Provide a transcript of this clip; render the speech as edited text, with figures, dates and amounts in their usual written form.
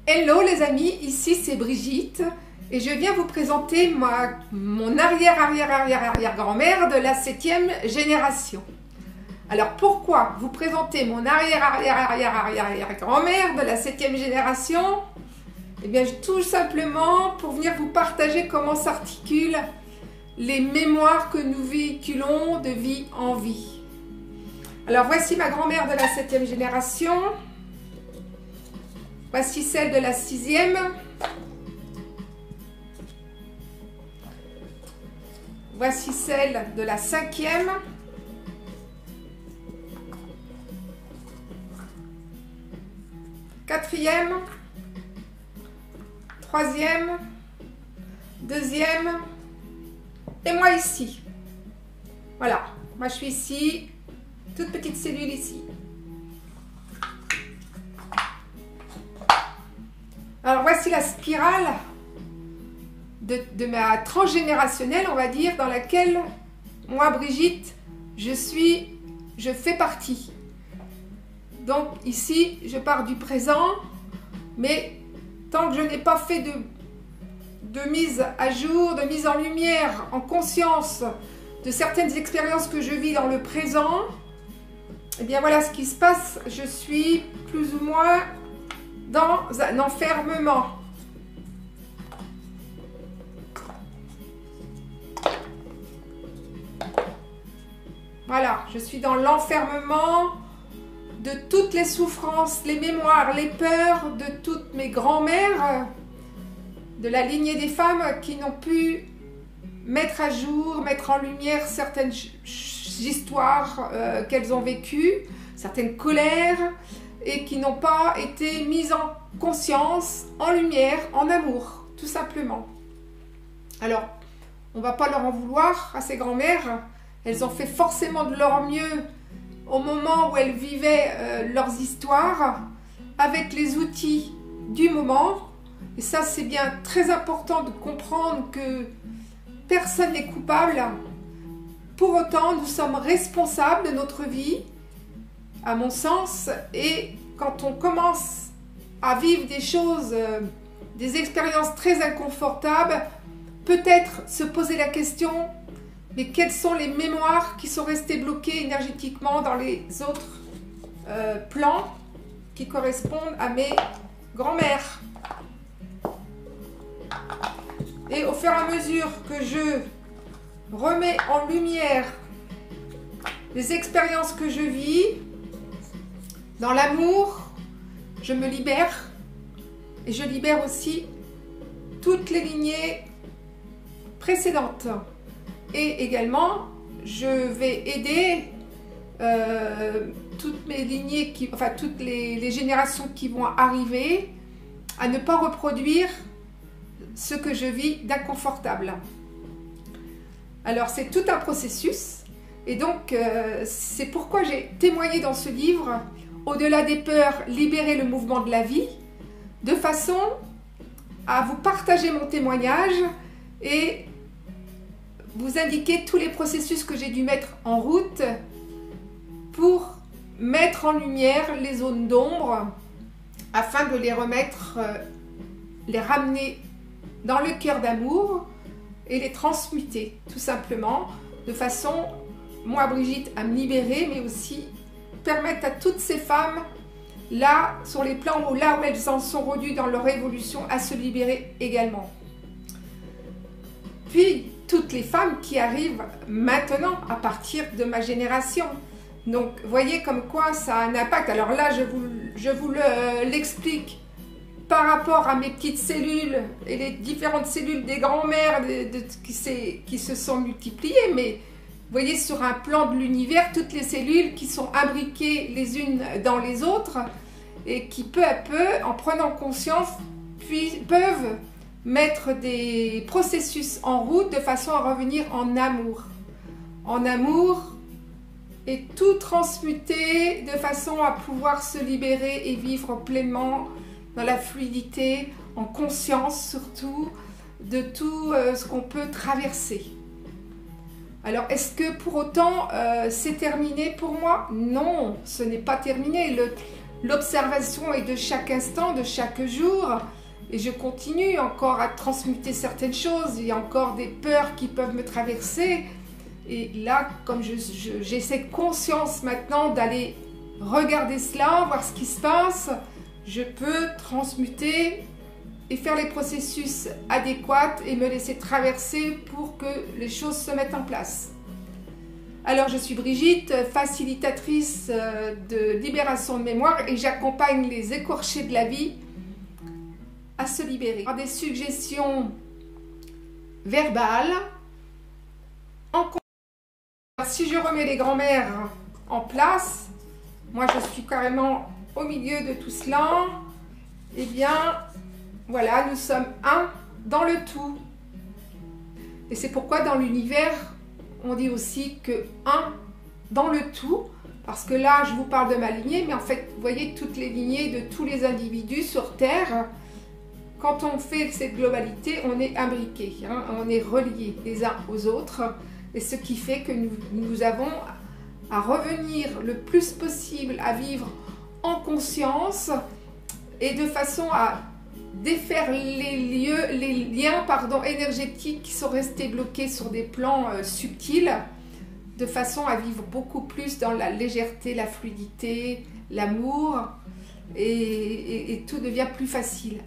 Hello les amis, ici c'est Brigitte et je viens vous présenter mon arrière-arrière-arrière-arrière-grand-mère de la 7e génération. Alors pourquoi vous présenter mon arrière-arrière-arrière-arrière-grand-mère de la 7e génération? Eh bien tout simplement pour venir vous partager comment s'articulent les mémoires que nous véhiculons de vie en vie. Alors voici ma grand-mère de la 7e génération. Voici celle de la 6e. Voici celle de la 5e. Quatrième. Troisième. Deuxième. Et moi ici. Voilà. Moi je suis ici. Toute petite cellule ici. Alors voici la spirale de ma transgénérationnelle, on va dire, dans laquelle moi, Brigitte, je fais partie. Donc ici, je pars du présent, mais tant que je n'ai pas fait de mise à jour, de mise en lumière, en conscience de certaines expériences que je vis dans le présent, eh bien voilà ce qui se passe, je suis plus ou moins dans un enfermement. Voilà, je suis dans l'enfermement de toutes les souffrances, les mémoires, les peurs de toutes mes grand-mères, de la lignée des femmes qui n'ont pu mettre à jour, mettre en lumière certaines histoires qu'elles ont vécues, certaines colères, et qui n'ont pas été mises en conscience, en lumière, en amour, tout simplement. Alors, on ne va pas leur en vouloir à ces grand-mères. Elles ont fait forcément de leur mieux au moment où elles vivaient leurs histoires, avec les outils du moment. Et ça, c'est bien très important de comprendre que personne n'est coupable. Pour autant, nous sommes responsables de notre vie, à mon sens, et quand on commence à vivre des choses, des expériences très inconfortables, peut-être se poser la question, mais quelles sont les mémoires qui sont restées bloquées énergétiquement dans les autres plans qui correspondent à mes grand-mères. Et au fur et à mesure que je remets en lumière les expériences que je vis, dans l'amour, je me libère et je libère aussi toutes les lignées précédentes. Et également, je vais aider toutes mes lignées, toutes les générations qui vont arriver à ne pas reproduire ce que je vis d'inconfortable. Alors, c'est tout un processus. Et donc, c'est pourquoi j'ai témoigné dans ce livre, au-delà des peurs, libérer le mouvement de la vie, de façon à vous partager mon témoignage et vous indiquer tous les processus que j'ai dû mettre en route pour mettre en lumière les zones d'ombre afin de les remettre, les ramener dans le cœur d'amour et les transmuter tout simplement de façon, moi Brigitte, à me libérer, mais aussi permettre à toutes ces femmes là, sur les plans là où elles en sont rendues dans leur évolution, à se libérer également. Puis toutes les femmes qui arrivent maintenant à partir de ma génération. Donc voyez comme quoi ça a un impact. Alors là je vous l'explique par rapport à mes petites cellules et les différentes cellules des grand-mères qui se sont multipliées, mais vous voyez sur un plan de l'univers toutes les cellules qui sont imbriquées les unes dans les autres et qui peu à peu, en prenant conscience, peuvent mettre des processus en route de façon à revenir en amour. En amour et tout transmuter de façon à pouvoir se libérer et vivre pleinement dans la fluidité, en conscience surtout, de tout ce qu'on peut traverser. Alors, est-ce que pour autant c'est terminé pour moi? Non, ce n'est pas terminé. l'observation est de chaque instant, de chaque jour. Et je continue encore à transmuter certaines choses. Il y a encore des peurs qui peuvent me traverser. Et là, comme j'ai cette conscience maintenant d'aller regarder cela, voir ce qui se passe, je peux transmuter et faire les processus adéquats et me laisser traverser pour que les choses se mettent en place. Alors, je suis Brigitte, facilitatrice de libération de mémoire et j'accompagne les écorchés de la vie à se libérer. Par des suggestions verbales. Si je remets les grands-mères en place, moi je suis carrément au milieu de tout cela, eh bien voilà, nous sommes un dans le tout. Et c'est pourquoi dans l'univers, on dit aussi que un dans le tout, parce que là je vous parle de ma lignée, mais en fait vous voyez toutes les lignées de tous les individus sur Terre. Quand on fait cette globalité, on est imbriqués, hein, on est reliés les uns aux autres. Et ce qui fait que nous avons à revenir le plus possible à vivre en conscience et de façon à défaire les liens énergétiques qui sont restés bloqués sur des plans subtils, de façon à vivre beaucoup plus dans la légèreté, la fluidité, l'amour, et tout devient plus facile.